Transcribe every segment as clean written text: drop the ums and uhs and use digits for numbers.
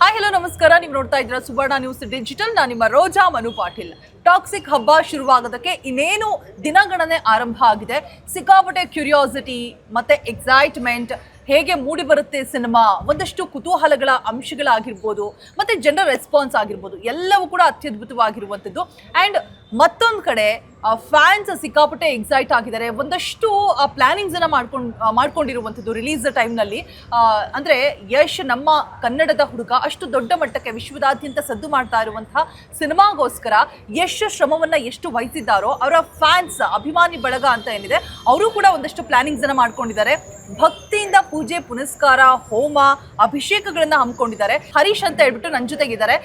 Hi hello ನಮಸ್ಕಾರ. ನೀವು ನೋಡ್ತಾ ಇದ್ದೀರಾ ಸುವರ್ಣ ನ್ಯೂಸ್ ಡಿಜಿಟಲ್. ನಾನು ನಿಮ್ಮ ರೋಜಾ ಮನು ಪಾಟೀಲ್. ಟಾಕ್ಸಿಕ್ ಹಬ್ಬ ಶುರುವಾಗೋದಕ್ಕೆ ಇನ್ನೇನು ದಿನಗಣನೆ ಆರಂಭ ಆಗಿದೆ. ಸಿಕ್ಕಾಪಟ್ಟೆ ಕ್ಯೂರಿಯಾಸಿಟಿ ಮತ್ತೆ ಎಕ್ಸೈಟ್ಮೆಂಟ್, ಹೇಗೆ ಮೂಡಿ ಬರುತ್ತೆ ಸಿನಿಮಾ, ಒಂದಷ್ಟು ಕುತೂಹಲಗಳ ಅಂಶಗಳಾಗಿರ್ಬೋದು, ಮತ್ತೆ ಜನರ ರೆಸ್ಪಾನ್ಸ್ ಆಗಿರ್ಬೋದು, ಎಲ್ಲವೂ ಕೂಡ ಅತ್ಯದ್ಭುತವಾಗಿರುವಂಥದ್ದು. ಆ್ಯಂಡ್ ಮತ್ತೊಂದು ಕಡೆ ಫ್ಯಾನ್ಸ್ ಸಿಕ್ಕಾಪಟ್ಟೆ ಎಕ್ಸೈಟ್ ಆಗಿದ್ದಾರೆ. ಒಂದಷ್ಟು ಪ್ಲಾನಿಂಗ್ಸ್ ಅನ್ನ ಮಾಡ್ಕೊಂಡಿರುವಂಥದ್ದು ರಿಲೀಸ್ ಟೈಮ್ನಲ್ಲಿ. ಅಂದರೆ ಯಶ್ ನಮ್ಮ ಕನ್ನಡದ ಹುಡುಗ ಅಷ್ಟು ದೊಡ್ಡ ಮಟ್ಟಕ್ಕೆ ವಿಶ್ವದಾದ್ಯಂತ ಸದ್ದು ಮಾಡ್ತಾ ಇರುವಂತಹ ಸಿನಿಮಾಗೋಸ್ಕರ ಯಶ್ ಶ್ರಮವನ್ನ ಎಷ್ಟು ವಹಿಸಿದ್ದಾರೋ ಅವರ ಫ್ಯಾನ್ಸ್ ಅಭಿಮಾನಿ ಬಳಗ ಅಂತ ಏನಿದೆ ಅವರು ಕೂಡ ಒಂದಷ್ಟು ಪ್ಲಾನಿಂಗ್ಸ್ ಅನ್ನ ಮಾಡ್ಕೊಂಡಿದ್ದಾರೆ. ಭಕ್ತಿಯಿಂದ ಪೂಜೆ ಪುನಸ್ಕಾರ, ಹೋಮ, ಅಭಿಷೇಕಗಳನ್ನ ಹಮ್ಮಿಕೊಂಡಿದ್ದಾರೆ. ಹರೀಶ್ ಅಂತ ಹೇಳ್ಬಿಟ್ಟು ನನ್ನ ಜೊತೆಗಿದ್ದಾರೆ.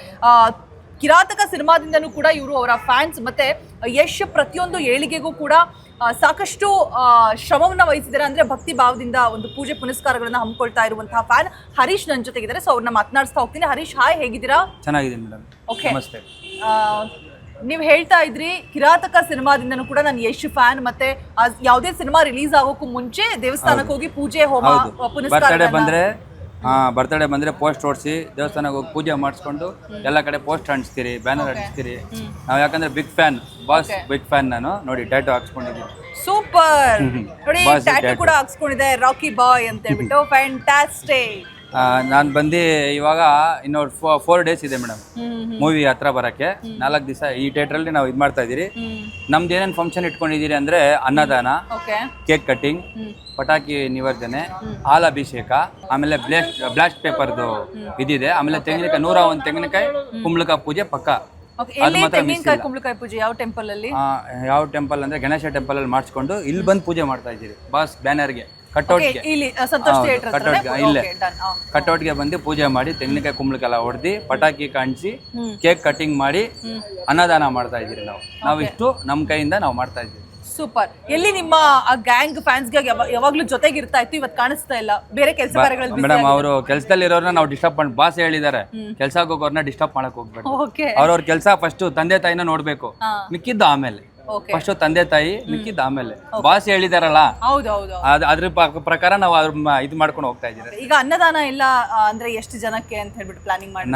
ಕಿರಾತಕ ಸಿನಿಮಾದಿಂದನೂ ಕೂಡ ಇವರು ಅವರ ಫ್ಯಾನ್ಸ್ ಮತ್ತೆ ಯಶ್ ಪ್ರತಿಯೊಂದು ಏಳಿಗೆಗೂ ಕೂಡ ಸಾಕಷ್ಟು ಶ್ರಮವನ್ನ ವಹಿಸಿದ್ದಾರೆ. ಅಂದ್ರೆ ಭಕ್ತಿ ಭಾವದಿಂದ ಒಂದು ಪೂಜೆ ಪುನಸ್ಕಾರಗಳನ್ನ ಹಮ್ಮಿಕೊಳ್ತಾ ಇರುವಂತಹ ಫ್ಯಾನ್ ಹರೀಶ್ ನನ್ನ ಜೊತೆಗಿದ್ದಾರೆ. ಸೊ ಅವ್ರನ್ನ ಮಾತನಾಡಿಸ್ತಾ ಹೋಗ್ತೀನಿ. ಹರೀಶ್, ಹಾಯ್, ಹೇಗಿದ್ದೀರಾ? ಚೆನ್ನಾಗಿದ್ದೀನಿ ಮೇಡಮ್. ಓಕೆ, ನಮಸ್ತೆ. ನೀವು ಹೇಳ್ತಾ ಇದ್ರಿ ಕಿರಾತಕ ಸಿನಿಮಾದಿಂದನೂ ಕೂಡ ನಾನು ಯಶ್ ಫ್ಯಾನ್, ಮತ್ತೆ ಯಾವುದೇ ಸಿನಿಮಾ ರಿಲೀಸ್ ಆಗೋಕ್ಕೂ ಮುಂಚೆ ದೇವಸ್ಥಾನಕ್ಕೆ ಹೋಗಿ ಪೂಜೆ ಹೋಮ ಬರ್ತಡೇ ಬಂದ್ರೆ ಪೋಸ್ಟ್ ಓಡಿಸಿ ದೇವಸ್ಥಾನಕ್ಕೆ ಹೋಗಿ ಪೂಜೆ ಮಾಡಿಸ್ಕೊಂಡು ಎಲ್ಲ ಕಡೆ ಪೋಸ್ಟ್ ಅಂಟಿಸ್ತೀರಿ, ಬ್ಯಾನರ್ ಅಂಟಿಸ್ತೀರಿ. ನಾವು ಯಾಕಂದ್ರೆ big fan, boss big fan. ನಾನು ನೋಡಿ ಟ್ಯಾಟೂ ಹಾಕ್ಸ್ಕೊಂಡಿದ್ದೀನಿ. ಸೂಪರ್. ನೋಡಿ ಟ್ಯಾಟೂ ಕೂಡ ಹಾಕ್ಸ್ಕೊಂಡಿದೆ, ರಾಕಿ ಬಾಯ್ ಅಂತ ಹೇಳ್ಬಿಟ್ಟು. ಫ್ಯಾಂಟಾಸ್ಟಿಕ್. ನಾನು ಬಂದು ಇವಾಗ ಇನ್ನೊಂದು 4 days ಇದೆ ಮೇಡಮ್ ಮೂವಿ ಹತ್ರ ಬರಕ್ಕೆ. 4 ದಿವಸ ಈ ಥಿಯೇಟ್ರಲ್ಲಿ ನಾವು ಇದು ಮಾಡ್ತಾ ಇದೀರಿ. ನಮ್ದು ಏನೇನು ಫಂಕ್ಷನ್ ಇಟ್ಕೊಂಡಿದ್ದೀರಿ ಅಂದ್ರೆ ಅನ್ನದಾನ, ಕೇಕ್ ಕಟ್ಟಿಂಗ್, ಪಟಾಕಿ ನಿವರ್ಧನೆ, ಹಾಲಾಭಿಷೇಕ, ಆಮೇಲೆ ಬ್ಲಾಸ್ಟ್ ಪೇಪರ್ದು ಇದಿದೆ. ಆಮೇಲೆ ತೆಂಗಿನಕಾಯಿ 101 ತೆಂಗಿನಕಾಯಿ ಕುಂಬಳಕಾಯಿ ಪೂಜೆ ಪಕ್ಕ. ಕುಂಬಳಕಾಯಿ ಪೂಜೆ ಯಾವ ಟೆಂಪಲ್ ಅಲ್ಲಿ? ಯಾವ ಟೆಂಪಲ್ ಅಂದ್ರೆ ಗಣೇಶ ಟೆಂಪಲ್ ಅಲ್ಲಿ ಮಾಡಿಸ್ಕೊಂಡು ಇಲ್ಲಿ ಬಂದು ಪೂಜೆ ಮಾಡ್ತಾ ಇದ್ದೀರಿ. ಬಾಸ್ ಬ್ಯಾನರ್ಗೆ ಕಟ್ಔಟ್ಗೆ ಕಟ್ಔಟ್ಗೆ ಬಂದು ಪೂಜೆ ಮಾಡಿ ತೆಂಗಿನಕಾಯಿ ಕುಂಬಳಕಾಯಿ ಹೊಡೆದಿ ಪಟಾಕಿ ಕಾಣಿಸಿ ಕೇಕ್ ಕಟಿಂಗ್ ಮಾಡಿ ಅನ್ನದಾನ ಮಾಡ್ತಾ ಇದ್ದೀರಿ. ನಾವು ಇಷ್ಟು ನಮ್ಮ ಕೈಯಿಂದ ನಾವು ಮಾಡ್ತಾ ಇದ್ದೀವಿ. ಸೂಪರ್. ಎಲ್ಲಿ ನಿಮ್ಮ ಗ್ಯಾಂಗ್ ಫ್ಯಾನ್ಸ್ಗೆ ಯಾವಾಗ್ಲೂ ಜೊತೆಗೆ ಇರ್ತಾ ಇತ್ತು, ಇವತ್ತು ಕಾಣಿಸ್ತಾ ಇಲ್ಲ, ಬೇರೆ ಕೆಲಸ ಕಾರ್ಯಗಳಲ್ಲಿ? ಮೇಡಮ್, ಅವರು ಕೆಲಸದಲ್ಲಿ ಇರೋರ್ನ ನಾವು ಡಿಸ್ಟರ್ಬ್ ಮಾಡಿ, ಬಾಸ್ ಹೇಳಿದ್ದಾರೆ ಕೆಲ್ಸಕ್ಕೆ ಹೋಗೋರ್ನ ಡಿಸ್ಟರ್ಬ್ ಮಾಡಕ್ ಹೋಗ್ಬೇಕು. ಅವ್ರವ್ರ ಕೆಲಸ ಫಸ್ಟ್ ತಂದೆ ತಾಯಿನ ನೋಡ್ಬೇಕು, ಮಿಕ್ಕಿದ್ದು ಆಮೇಲೆ. ಫಸ್ಟ್ ತಂದೆ ತಾಯಿ, ಮಿಕ್ಕಿದ್ದು ಆಮೇಲೆ. ಬಾಸ್ ಹೇಳಿದಾರಲ್ಲ, ಅದ್ರ ಪ್ರಕಾರ ನಾವು ಇದು ಮಾಡ್ಕೊಂಡು ಹೋಗ್ತಾ ಇದ್ದೀವಿ. ಈಗ ಅನ್ನದಾನ ಎಲ್ಲ ಅಂದ್ರೆ ಎಷ್ಟು ಜನಕ್ಕೆ ಅಂತ ಹೇಳ್ಬಿಟ್ಟು ಪ್ಲಾನಿಂಗ್ ಮಾಡಿ?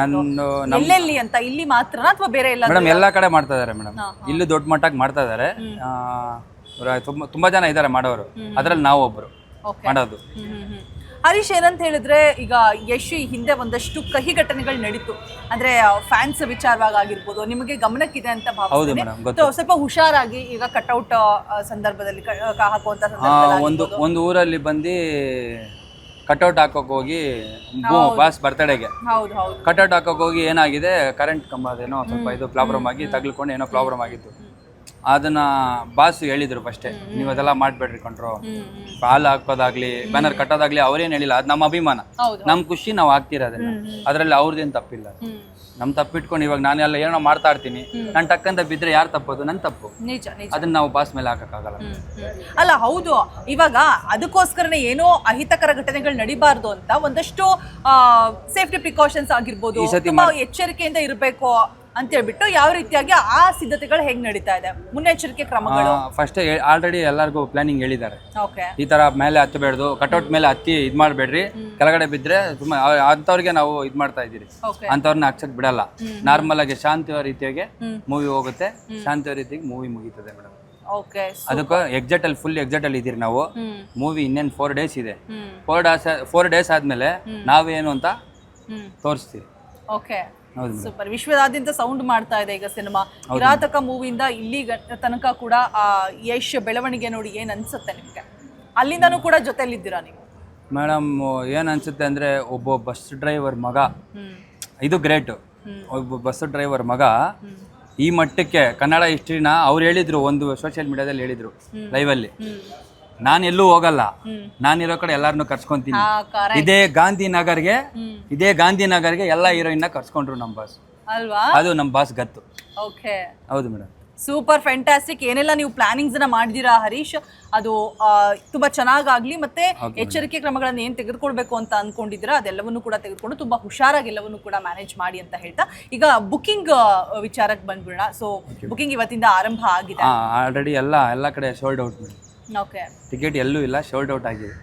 ಎಲ್ಲೆಲ್ಲಿ ಅಂತ? ಇಲ್ಲಿ ಮಾತ್ರನಾ ಅಥವಾ ಬೇರೆ ಎಲ್ಲ? ಮೇಡಮ್, ಎಲ್ಲಾ ಕಡೆ ಮಾಡ್ತಾ ಇದಾರೆ ಮೇಡಮ್. ಇಲ್ಲಿ ದೊಡ್ಡ ಮಟ್ಟಕ್ಕೆ ಮಾಡ್ತಾ ಇದಾರೆ. ತುಂಬಾ ಜನ ಇದಾರೆ ಮಾಡೋರು, ಅದ್ರಲ್ಲಿ ನಾವು ಒಬ್ರು ಮಾಡೋದು. ಹರೀಶ್, ಏನಂತ ಹೇಳಿದ್ರೆ ಈಗ ಯಶ್ ಹಿಂದೆ ಒಂದಷ್ಟು ಕಹಿ ಘಟನೆಗಳು ನಡೀತು. ಅಂದ್ರೆ ಫ್ಯಾನ್ಸ್ ವಿಚಾರವಾಗಿ ಆಗಿರ್ಬೋದು, ನಿಮಗೆ ಗಮನಕ್ಕಿದೆ ಅಂತ ಭಾವಿಸ್ತೀನಿ. ಸ್ವಲ್ಪ ಹುಷಾರಾಗಿ ಈಗ ಕಟ್ಔಟ್ ಸಂದರ್ಭದಲ್ಲಿ ಹಾಕುವಂತ ಒಂದು ಊರಲ್ಲಿ ಬಂದು ಕಟ್ಔಟ್ ಹಾಕೋಕ್ ಹೋಗಿ ಬಾಸ್ ಬರ್ತಡೆಗೆ ಕಟ್ಔಟ್ ಹಾಕೋಕ್ ಹೋಗಿ ಏನಾಗಿದೆ, ಕರೆಂಟ್ ಕಂಬದೇನೋ ಸ್ವಲ್ಪ ಇದು ಪ್ರಾಬ್ಲಮ್ ಆಗಿ ತಗ್ಲಿಕೊಂಡು ಏನೋ ಪ್ರಾಬ್ಲಮ್ ಆಗಿತ್ತು. ಅದನ್ನ ಬಾಸ್ ಹೇಳಿದ್ರು ಫಸ್ಟೇ, ನೀವು ಅದೆಲ್ಲ ಮಾಡ್ಬೇಡ್ರಿ ಕಂಡ್ರು. ಹಾಲು ಹಾಕೋದಾಗ್ಲಿ ಬ್ಯಾನರ್ ಕಟ್ಟೋದಾಗ್ಲಿ ಅವ್ರೇನ್ ಹೇಳಿಲ್ಲ. ಅದು ನಮ್ಮ ಅಭಿಮಾನ, ನಮ್ ಖುಷಿ, ನಾವು ಹಾಕ್ತಿರೋದನ್ನ. ಅದ್ರಲ್ಲಿ ಅವ್ರದ್ದೇನು ತಪ್ಪಿಲ್ಲ. ನಮ್ ತಪ್ಪಿಟ್ಕೊಂಡು ಇವಾಗ ನಾನೆಲ್ಲ ಏನೋ ಮಾಡ್ತಾ ಇರ್ತೀನಿ, ನಾನು ಟಕ್ಕಂತ ಬಿದ್ರೆ ಯಾರು ತಪ್ಪೋದು? ನನ್ ತಪ್ಪು. ಅದನ್ನ ನಾವು ಬಾಸ್ ಮೇಲೆ ಹಾಕಕ್ಕಾಗಲ್ಲ. ಅಲ್ಲ, ಹೌದು. ಇವಾಗ ಅದಕ್ಕೋಸ್ಕರನೇ ಏನೋ ಅಹಿತಕರ ಘಟನೆಗಳು ನಡಿಬಾರ್ದು ಅಂತ ಒಂದಷ್ಟು ಸೇಫ್ಟಿ ಪ್ರಿಕಾಷನ್ಸ್ ಆಗಿರ್ಬೋದು, ಎಚ್ಚರಿಕೆಯಿಂದ ಇರಬೇಕು ಅಂತ ಹೇಳ್ಬಿಟ್ಟು ಯಾವ ರೀತಿಯಾಗಿ ಆ ಸಿದ್ಧತೆಗಳು ಹೇಗೆ ನಡೀತಾ ಇದೆ, ಮುನ್ನೆಚ್ಚರಿಕೆ ಕ್ರಮಗಳು? ಫಸ್ಟ್ ಆಲ್ರೆಡಿ ಎಲ್ಲರಿಗೂ ಪ್ಲಾನಿಂಗ್ ಹೇಳಿದ್ದಾರೆ. ಈ ತರ ಮೇಲೆ ಹತ್ತಬೇಡ್ದು, ಕಟ್ಔಟ್ ಮೇಲೆ ಹತ್ತಿ ಇದ್ ಮಾಡ್ಬೇಡ್ರಿ, ಕೆಳಗಡೆ ಬಿದ್ರೆ ತುಂಬಾ ಅಂತವ್ರಿಗೆ ನಾವು ಇದ್ ಮಾಡ್ತಾ ಇದೀರಿ. ಅಂತವ್ರನ್ನ ಹಚ್ಚಕ್ ಬಿಡಲ್ಲ. ನಾರ್ಮಲ್ ಆಗಿ ಶಾಂತಿಯ ರೀತಿಯಾಗಿ ಮೂವಿ ಹೋಗುತ್ತೆ, ಶಾಂತಿಯ ರೀತಿಯಾಗಿ ಮೂವಿ ಮುಗೀತದೆ ಮೇಡಮ್. ಅದಕ್ಕೆ ಫುಲ್ ಎಕ್ಸಾಕ್ಟ್ ಅಲ್ಲಿ ಇದೀರಿ ನಾವು. ಮೂವಿ ಇನ್ನೇನು 4 days ಇದೆ. 4 days ಆದ್ಮೇಲೆ ನಾವೇನು ಅಂತ ತೋರಿಸ್ತೀವಿ. ಸೂಪರ್. ವಿಶ್ವದಾದ್ಯಂತ ಸೌಂಡ್ ಮಾಡ್ತಾ ಇದೆ ಈಗ ಸಿನಿಮಾ. ಕಿರಾತಕ ಮೂವಿಯಿಂದ ಇಲ್ಲಿ ತನಕ ಕೂಡ ಯಶ್ ಬೆಳವಣಿಗೆ ನೋಡಿ ಏನ್ ಅನ್ಸುತ್ತೆ ನಿಮ್ಗೆ? ಅಲ್ಲಿಂದನೂ ಕೂಡ ಜೊತೆಲಿದ್ದೀರಾ ನೀವು? ಮೇಡಮ್, ಏನ್ ಅನ್ಸುತ್ತೆ ಅಂದ್ರೆ, ಒಬ್ಬ ಬಸ್ ಡ್ರೈವರ್ ಮಗ, ಇದು ಗ್ರೇಟ್. ಒಬ್ಬ ಬಸ್ ಡ್ರೈವರ್ ಮಗ ಈ ಮಟ್ಟಕ್ಕೆ ಕನ್ನಡ ಹಿಸ್ಟ್ರಿನ ಅವ್ರು ಹೇಳಿದ್ರು, ಒಂದು ಸೋಷಿಯಲ್ ಮೀಡಿಯಾದಲ್ಲಿ ಹೇಳಿದ್ರು ಲೈವ್ ಅಲ್ಲಿ. ನಾನು ಎಲ್ಲೂ ಹೋಗಲ್ಲ, ನಾನಿರೋ ಕಡೆ ಎಲ್ಲಾರನ್ನು ಕರ್ಸ್ಕೊಂತೀನಿ. ಇದೇ ಗಾಂಧಿನಗರ್ಗೆ ಎಲ್ಲ ಹೀರೋಯಿನ್ ಕರ್ಸ್ಕೊಂಡ್ರು ನಮ್ ಬಾಸ್ ಅಲ್ವಾ? ಅದು ನಮ್ ಬಾಸ್ ಗತ್ತು. ಹೌದು ಮೇಡಮ್. Super, fantastic. ಏನೆಲ್ಲ ನೀವು ಪ್ಲಾನಿಂಗ್ಸ್ ನ ಮಾಡಿದೀರಾ ಹರೀಶ್, ಅದು ತುಂಬಾ ಚೆನ್ನಾಗಾಗ್ಲಿ. ಮತ್ತೆ ಎಚ್ಚರಿಕೆ ಕ್ರಮಗಳನ್ನ ಏನ್ ತೆಗೆದುಕೊಳ್ಬೇಕು ಅಂತ ಅನ್ಕೊಂಡಿದ್ದೀರಾ ಅದೆಲ್ಲವನ್ನು ಕೂಡ ತೆಗೆದುಕೊಂಡು ತುಂಬಾ ಹುಷಾರಾಗಿ ಎಲ್ಲವನ್ನು ಕೂಡ ಮ್ಯಾನೇಜ್ ಮಾಡಿ ಅಂತ ಹೇಳ್ತಾ, ಈಗ ಬುಕಿಂಗ್ ವಿಚಾರಕ್ಕೆ ಬಂದ್ಬಿಡೋಣ. ಸೊ ಬುಕಿಂಗ್ ಇವತ್ತಿಂದ ಆರಂಭ ಆಗಿದೆ. ಆಲ್ರೆಡಿ ಎಲ್ಲ ಕಡೆ ಸೋಲ್ಡ್ ಔಟ್. ಓಕೆ. ಟಿಕೆಟ್ ಎಲ್ಲೂ ಇಲ್ಲ, ಶೋಲ್ಡ್ ಔಟ್ ಆಗಿದೆ.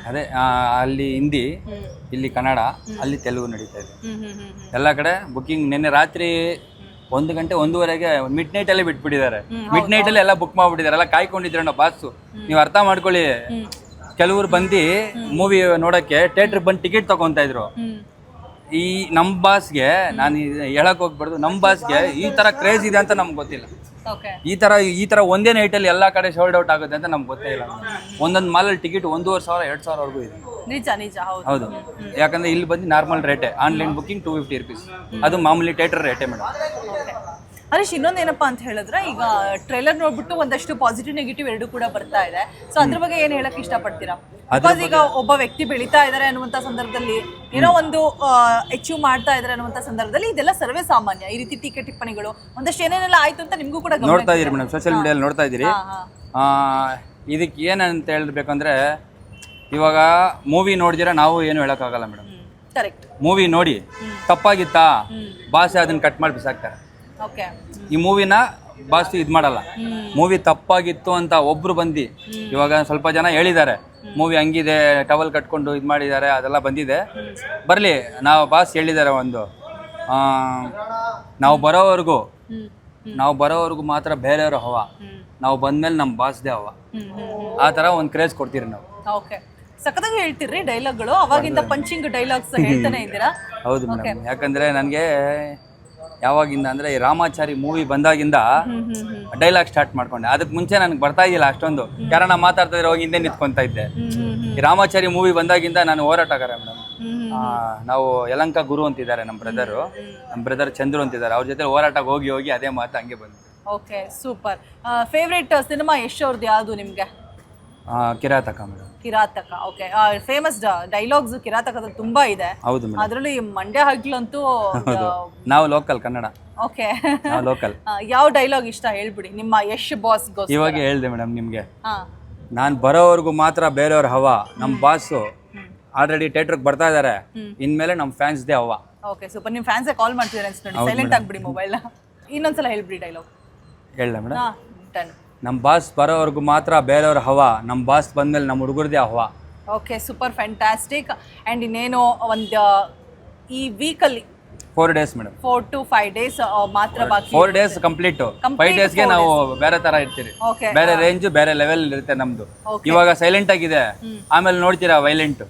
ಅದೇ ಅಲ್ಲಿ ಹಿಂದಿ, ಇಲ್ಲಿ ಕನ್ನಡ, ಅಲ್ಲಿ ತೆಲುಗು ನಡೀತಾ ಇದೆ. ಎಲ್ಲ ಕಡೆ ಬುಕ್ಕಿಂಗ್. ನಿನ್ನೆ ರಾತ್ರಿ 1 ಗಂಟೆ 1:30ಗೆ ಮಿಡ್ ನೈಟ್ ಅಲ್ಲೇ ಬಿಟ್ಬಿಟ್ಟಿದ್ದಾರೆ. ಮಿಡ್ ನೈಟ್ ಅಲ್ಲಿ ಎಲ್ಲ ಬುಕ್ ಮಾಡ್ಬಿಟ್ಟಿದ್ದಾರೆ. ಎಲ್ಲ ಕಾಯ್ಕೊಂಡಿದ್ರೆ ನಾವು ಬಾಸು. ನೀವು ಅರ್ಥ ಮಾಡ್ಕೊಳ್ಳಿ, ಕೆಲವ್ರು ಬಂದು ಮೂವಿ ನೋಡಕ್ಕೆ ಥಿಯೇಟರ್ ಬಂದು ಟಿಕೆಟ್ ತಗೊಂತ ಇದ್ರು. ಈ ನಮ್ಮ ಬಾಸ್ಗೆ ನಾನು ಹೇಳಕ್ ಹೋಗ್ಬಾರ್ದು, ನಮ್ಮ ಬಾಸ್ಗೆ ಈ ತರ ಕ್ರೇಜ್ ಇದೆ ಅಂತ ನಮ್ಗೆ ಗೊತ್ತಿಲ್ಲ. ಈ ತರ ಒಂದೇ ನೈಟಲ್ಲಿ ಎಲ್ಲ ಕಡೆ ಶೋಲ್ಡ್ ಔಟ್ ಆಗುತ್ತೆ ಅಂತ ನಮ್ಗೆ ಗೊತ್ತೇ ಇಲ್ಲ. ಒಂದೊಂದು ಮಾಲಲ್ಲಿ ಟಿಕೆಟ್ 1,500 2,000ವರೆಗೂ ಇದೆ. ನಿಜ ಹೌದು. ಯಾಕಂದ್ರೆ ಇಲ್ಲಿ ಬಂದು ನಾರ್ಮಲ್ ರೇಟೇ, ಆನ್ಲೈನ್ ಬುಕ್ಕಿಂಗ್ 250 rupees, ಅದು ಮಾಮೂಲಿ ಥಿಯೇಟರ್ ರೇಟೇ ಮೇಡಮ್. ಹರೀಶ್, ಇನ್ನೊಂದೇನಪ್ಪ ಅಂತ ಹೇಳಿದ್ರೆ, ಈಗ ಟ್ರೈಲರ್ ನೋಡ್ಬಿಟ್ಟು ಒಂದಷ್ಟು ಪಾಸಿಟಿವ್ ನೆಗೆಟಿವ್ ಎರಡು ಕೂಡ ಬರ್ತಾ ಇದೆ. ಸೊ ಅದ್ರ ಬಗ್ಗೆ ಏನ್ ಹೇಳಕ್ ಇಷ್ಟಪಡ್ತೀರಾ? ಬಿಕಾಸ್ ಈಗ ಒಬ್ಬ ವ್ಯಕ್ತಿ ಬೆಳೀತಾ ಇದಾರೆ ಅನ್ನುವಂತ ಸಂದರ್ಭದಲ್ಲಿ, ಏನೋ ಒಂದು ಅಚೀವ್ ಮಾಡ್ತಾ ಇದಾರೆ ಅನ್ನುವಂತ ಸಂದರ್ಭದಲ್ಲಿ ಇದೆಲ್ಲ ಸರ್ವೇ ಸಾಮಾನ್ಯ. ಈ ರೀತಿ ಟೀಕೆ ಟಿಪ್ಪಣಿಗಳು ಒಂದಷ್ಟು ಏನೇನೆಲ್ಲ ಆಯ್ತು ಅಂತ ನಿಮ್ಗೂ ಕೂಡ ನೋಡ್ತಾ ಇದೀರಿ ಮೇಡಮ್, ಸೋಷಿಯಲ್ ಮೀಡಿಯಲ್ಲಿ ನೋಡ್ತಾ ಇದೀರಿ. ಇದಕ್ಕೆ ಏನಂತ ಹೇಳ್ಬೇಕಂದ್ರೆ, ಇವಾಗ ಮೂವಿ ನೋಡಿದಿರ ನಾವು ಏನು ಹೇಳಕ್ಕಾಗಲ್ಲ ಮೇಡಮ್. ಕರೆಕ್ಟ್. ಮೂವಿ ನೋಡಿ ತಪ್ಪಾಗಿತ್ತಾ ಭಾಷೆ ಅದನ್ನ ಕಟ್ ಮಾಡಿ ಬಿಸಾಕ್ತಾರೆ. ಈ ಮೂವಿನ ಬಾಸ್ ಇದು ಮಾಡಲ್ಲ. ಮೂವಿ ತಪ್ಪಾಗಿತ್ತು ಅಂತ ಒಬ್ರು ಬಂದು, ಇವಾಗ ಸ್ವಲ್ಪ ಜನ ಹೇಳಿದ್ದಾರೆ ಮೂವಿ ಹಂಗಿದೆ, ಟವಲ್ ಕಟ್ಕೊಂಡು ಇದು ಮಾಡಿದ್ದಾರೆ, ಅದೆಲ್ಲ ಬಂದಿದೆ. ಬರಲಿ, ನಾವು ಬಾಸ್ ಹೇಳಿದ್ದಾರೆ ಒಂದು, ನಾವು ಬರೋವರೆಗೂ ಮಾತ್ರ ಬೇರೆಯವ್ರ ಹವಾ, ನಾವು ಬಂದ್ಮೇಲೆ ನಮ್ಮ ಬಾಸ್ದೇ ಹವಾ, ಆ ಥರ ಒಂದು ಕ್ರೇಜ್ ಕೊಡ್ತೀರಿ ನಾವು. ಸಖತ್ತಾಗಿ ಹೇಳ್ತೀರಿ ಡೈಲಾಗ್ಗಳು, ಅವಾಗಿಂದ ಪಂಚಿಂಗ್ ಡೈಲಾಗ್ಸ್ ಹೇಳ್ತಾನೆ ಇದ್ದೀರಾ. ಹೌದು ಮೇಡಮ್, ಯಾಕಂದ್ರೆ ನನಗೆ ಯಾವಾಗಿಂದ ಅಂದ್ರೆ ಈ ರಾಮಾಚಾರಿ ಮೂವಿ ಬಂದಾಗಿಂದ ಡೈಲಾಗ್ ಸ್ಟಾರ್ಟ್ ಮಾಡ್ಕೊಂಡೆ. ಅದಕ್ಕೆ ಮುಂಚೆ ನನಗೆ ಬರ್ತಾ ಇದ್ದಿಲ್ಲ ಅಷ್ಟೊಂದು, ಕಾರಣ ಮಾತಾಡ್ತಾ ಇದ್ರೆ ಹೋಗಿ ಹಿಂದೆ ನಿಂತ್ಕೊಂತ ಇದ್ದೆ. ಈ ರಾಮಾಚಾರಿ ಮೂವಿ ಬಂದಾಗಿಂದ ನಾನು ಹೋರಾಟಗಾರ ಮೇಡಮ್. ನಾವು ಯಲಂಕ ಗುರು ಅಂತಿದ್ದಾರೆ ನಮ್ಮ ಬ್ರದರ್ ಚಂದ್ರು ಅಂತಿದ್ದಾರೆ, ಅವ್ರ ಜೊತೆ ಹೋರಾಟಕ್ಕೆ ಹೋಗಿ ಅದೇ ಮಾತು ಹಂಗೆ ಬಂದು. Okay, super. Favourite cinema Yash ಅವ್ರದ್ದು ಯಾವುದು ನಿಮ್ಗೆ? Kirataka madam. Kirataka, okay. Famous dialogues ಕಿರಾತಕದಲ್ಲಿ ತುಂಬಾ ಇದೆ. ಹೌದು ಮೇಡಮ್. ಅದರಲ್ಲಿ ಮಂಡ್ಯ ಹಗ್ಲಂತೂ ನಾವು ಲೋಕಲ್ ಕನ್ನಡ. ಓಕೆ. ನಾವು ಲೋಕಲ್. ಯಾವ ಡೈಲಾಗ್ ಇಷ್ಟ ಹೇಳ್ಬಿಡಿ ನಿಮ್ಮ ಯಶ್ ಬಾಸ್ ಗೋಸ್ಕರ. ಇವಾಗ ಹೇಳ್ದೆ ಮೇಡಮ್ ನಿಮ್ಗೆ, ನಾನು ಬರೋವರೆಗೂ ಮಾತ್ರ ಬೇರೆಯವ್ರ ಹವಾ, ನಮ್ಮ ಬಾಸು ಆಲ್ರೆಡಿ ಥಿಯೇಟರ್ಗೆ ಬರ್ತಾ ಇದಾರೆ, ಇನ್ಮೇಲೆ ನಮ್ಮ ಫ್ಯಾನ್ಸ್ ದೇ ಹವಾ. Okay, super. ನಿಮ್ಮ ಫ್ಯಾನ್ಸ್ ಕಾಲ್ ಮಾಡ್ತಿದ್ದಾರೆ ಅನ್ಸ್ಕೊಂಡು ಸೈಲೆಂಟ್ ಆಗ್ಬಿಡಿ ಮೊಬೈಲ್. ಇನ್ನೊಂದ್ಸಲ ಹೇಳ್ಬಿಡಿ ಡೈಲಾಗ್. ಹೇಳ ಮೇಡಮ್. ನಮ್ಮ ಬಾಸ್ ಬರೋವರೆಗೂ ಮಾತ್ರ ಬೇರೆಯವ್ರ ಹವಾ, ನಮ್ಮ ಬಾಸ್ ಬಂದ್ಮೇಲೆ ನಮ್ಮ ಹುಡುಗರದೇ ಹವಾ. Okay, super, fantastic. ಆ್ಯಂಡ್ ಇನ್ನೇನು ಒಂದು ಈ ವೀಕಲ್ಲಿ 4 days ಮೇಡಮ್. 4 to 5 days ಮಾತ್ರ ಬಾಕಿ. 4 days ಕಂಪ್ಲೀಟ್. 5 daysಗೆ ನಾವು ಬೇರೆ ತರ ಇರ್ತೀರಿ, ಬೇರೆ ರೇಂಜ್ ಬೇರೆ ಲೆವೆಲ್ ಇರುತ್ತೆ ನಮ್ದು. ಇವಾಗ ಸೈಲೆಂಟ್ ಆಗಿದೆ, ಆಮೇಲೆ ನೋಡ್ತೀರಾ ವೈಲೆಂಟ್,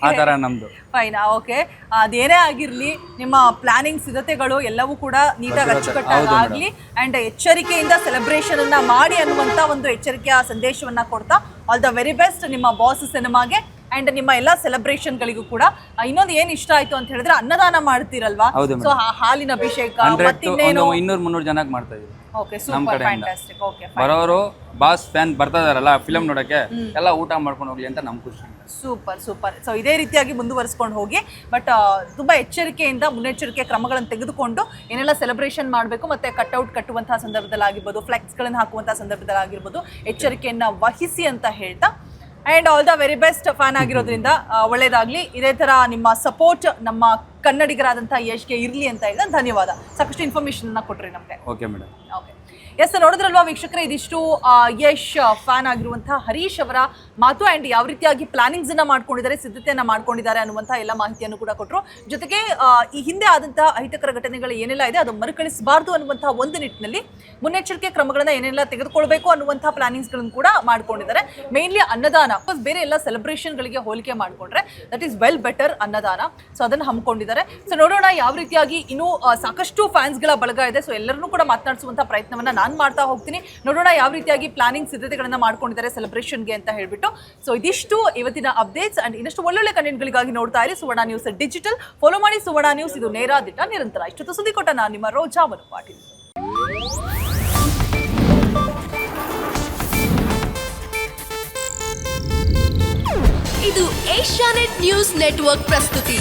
ಆ ತರ ನಮ್ದು. ಫೈನ್. ಓಕೆ, ಅದೇನೇ ಆಗಿರ್ಲಿ, ನಿಮ್ಮ ಪ್ಲಾನಿಂಗ್ ಸಿದ್ಧತೆಗಳು ಎಲ್ಲವೂ ಕೂಡ ನೀಟಾಗಿ ಅಚ್ಚುಕಟ್ಟಾಗಿ ಆಗ್ಲಿ. ಅಂಡ್ ಎಚ್ಚರಿಕೆಯಿಂದ ಸೆಲೆಬ್ರೇಷನ್ ಅನ್ನ ಮಾಡಿ ಅನ್ನುವಂತ ಒಂದು ಎಚ್ಚರಿಕೆಯ ಸಂದೇಶವನ್ನ ಕೊಡ್ತಾ, ಆಲ್ ದ ವೆರಿ ಬೆಸ್ಟ್ ನಿಮ್ಮ ಬಾಸ್ ಸಿನಿಮಾಗೆ ಅಂಡ್ ನಿಮ್ಮ ಎಲ್ಲಾ ಸೆಲೆಬ್ರೇಷನ್ ಗಳಿಗೂ ಕೂಡ. ಇನ್ನೊಂದು ಏನ್ ಇಷ್ಟ ಆಯ್ತು ಅಂತ ಹೇಳಿದ್ರೆ, ಅನ್ನದಾನ ಮಾಡ್ತೀರಲ್ವಾ, ಸೊ ಹಾಲಿನ ಅಭಿಷೇಕ, 200-300 ಜನಕ್ಕೆ ಮಾಡ್ತಾ ಇದೀವಿ. Okay, super, fantastic. ಓಕೆ, ಬರೋರು ಬಾಸ್ ಫ್ಯಾನ್ ಬರ್ತಾ ಇದಾರಲ್ಲ ಫಿಲಂ ನೋಡಕ್ಕೆ, ಎಲ್ಲ ಊಟ ಮಾಡ್ಕೊಂಡು ಹೋಗ್ಲಿ ಅಂತ ನಮ್ ಖುಷಿ. Super, super. ಸೊ ಇದೇ ರೀತಿಯಾಗಿ ಮುಂದುವರಿಸ್ಕೊಂಡು ಹೋಗಿ, ಬಟ್ ತುಂಬಾ ಎಚ್ಚರಿಕೆಯಿಂದ ಮುನ್ನೆಚ್ಚರಿಕೆ ಕ್ರಮಗಳನ್ನು ತೆಗೆದುಕೊಂಡು ಏನೆಲ್ಲ ಸೆಲೆಬ್ರೇಷನ್ ಮಾಡಬೇಕು, ಮತ್ತೆ ಕಟ್ಔಟ್ ಕಟ್ಟುವಂತಹ ಸಂದರ್ಭದಲ್ಲಿ ಆಗಿರ್ಬೋದು, ಫ್ಲೆಕ್ಸ್ಗಳನ್ನು ಹಾಕುವಂತಹ ಸಂದರ್ಭದಲ್ಲಿ ಆಗಿರ್ಬೋದು, ಎಚ್ಚರಿಕೆಯನ್ನ ವಹಿಸಿ ಅಂತ ಹೇಳ್ತಾ, and all the very best. Fan ಆಗಿರೋದ್ರಿಂದ ಒಳ್ಳೇದಾಗಲಿ. ಇದೇ ಥರ ನಿಮ್ಮ ಸಪೋರ್ಟ್ ನಮ್ಮ ಕನ್ನಡಿಗರಾದಂಥ ಯಶ್ಗೆ ಇರಲಿ ಅಂತ ಹೇಳಿದ ಧನ್ಯವಾದ. ಸಾಕಷ್ಟು ಇನ್ಫಾರ್ಮೇಷನ್ನ ಕೊಟ್ರಿ ನಮಗೆ. Okay madam. ಓಕೆ, ಎಸ್, ನೋಡಿದ್ರಲ್ವಾ ವೀಕ್ಷಕರೇ, ಇದಿಷ್ಟು ಯಶ್ ಫ್ಯಾನ್ ಆಗಿರುವಂತಹ ಹರೀಶ್ ಅವರ ಮಾತು. ಆ್ಯಂಡ್ ಯಾವ ರೀತಿಯಾಗಿ ಪ್ಲಾನಿಂಗ್ಸ್ ಅನ್ನ ಮಾಡ್ಕೊಂಡಿದ್ದಾರೆ, ಸಿದ್ಧತೆಯನ್ನ ಮಾಡ್ಕೊಂಡಿದ್ದಾರೆ ಅನ್ನುವಂತಹ ಎಲ್ಲ ಮಾಹಿತಿಯನ್ನು ಕೂಡ ಕೊಟ್ಟರು. ಜೊತೆಗೆ ಈ ಹಿಂದೆ ಆದಂತಹ ಅಹಿತಕರ ಘಟನೆಗಳು ಏನೆಲ್ಲ ಇದೆ ಅದು ಮರುಕಳಿಸಬಾರ್ದು ಅನ್ನುವಂತಹ ಒಂದು ನಿಟ್ಟಿನಲ್ಲಿ ಮುನ್ನೆಚ್ಚರಿಕೆ ಕ್ರಮಗಳನ್ನ ಏನೆಲ್ಲ ತೆಗೆದುಕೊಳ್ಬೇಕು ಅನ್ನುವಂತಹ ಪ್ಲಾನಿಂಗ್ಸ್ಗಳನ್ನು ಕೂಡ ಮಾಡ್ಕೊಂಡಿದ್ದಾರೆ. ಮೇನ್ಲಿ ಅನ್ನದಾನ, ಬೇರೆ ಎಲ್ಲ ಸೆಲೆಬ್ರೇಷನ್ಗಳಿಗೆ ಹೋಲಿಕೆ ಮಾಡಿಕೊಂಡ್ರೆ ದಟ್ ಈಸ್ ವೆಲ್ ಬೆಟರ್ ಅನ್ನದಾನ. ಸೊ ಅದನ್ನು ಹಮ್ಮಿಕೊಂಡಿದ್ದಾರೆ. ಸೊ ನೋಡೋಣ ಯಾವ ರೀತಿಯಾಗಿ ಇನ್ನೂ ಸಾಕಷ್ಟು ಫ್ಯಾನ್ಸ್ಗಳ ಬಳಗ ಇದೆ. ಸೊ ಎಲ್ಲರನ್ನೂ ಕೂಡ ಮಾತನಾಡಿಸುವಂತಹ ಪ್ರಯತ್ನವನ್ನ ನಾನು ಮಾಡ್ತಾ ಹೋಗ್ತೀನಿ. ನೋಡೋಣ ಯಾವ ರೀತಿಯಾಗಿ ಪ್ಲಾನಿಂಗ್ ಸಿದ್ಧತೆಗಳನ್ನ ಮಾಡ್ಕೊಂಡಿದ್ದಾರೆ ಸೆಲೆಬ್ರೇಷನ್ಗೆ ಅಂತ ಹೇಳ್ಬಿಟ್ಟು. ಸೊ ಇದಿಷ್ಟು ಇವತ್ತಿನ ಅಪ್ಡೇಟ್ಸ್. ಅಂಡ್ ಇನ್ನಷ್ಟು ಒಳ್ಳೊಳ್ಳೆ ಕಂಟೆಂಟ್ಗಳಿಗಾಗಿ ನೋಡ್ತಾ ಇರಿ ಸುವರ್ಣ ನ್ಯೂಸ್ ಡಿಜಿಟಲ್. ಫಾಲೋ ಮಾಡಿ ಸುವರ್ಣ ನ್ಯೂಸ್, ಇದು ನೇರ ದಿಟ್ಟ ನಿರಂತರ. ಇಷ್ಟೊತ್ತು ಸುದ್ದಿ ಕೊಟ್ಟ ನಾನು ನಿಮ್ಮ ರೋಜಾ ಮನುಪಾಟೀಲ್. ಇದು ಏಷ್ಯಾನೆಟ್ ನ್ಯೂಸ್ ನೆಟ್ವರ್ಕ್ ಪ್ರಸ್ತುತಿ.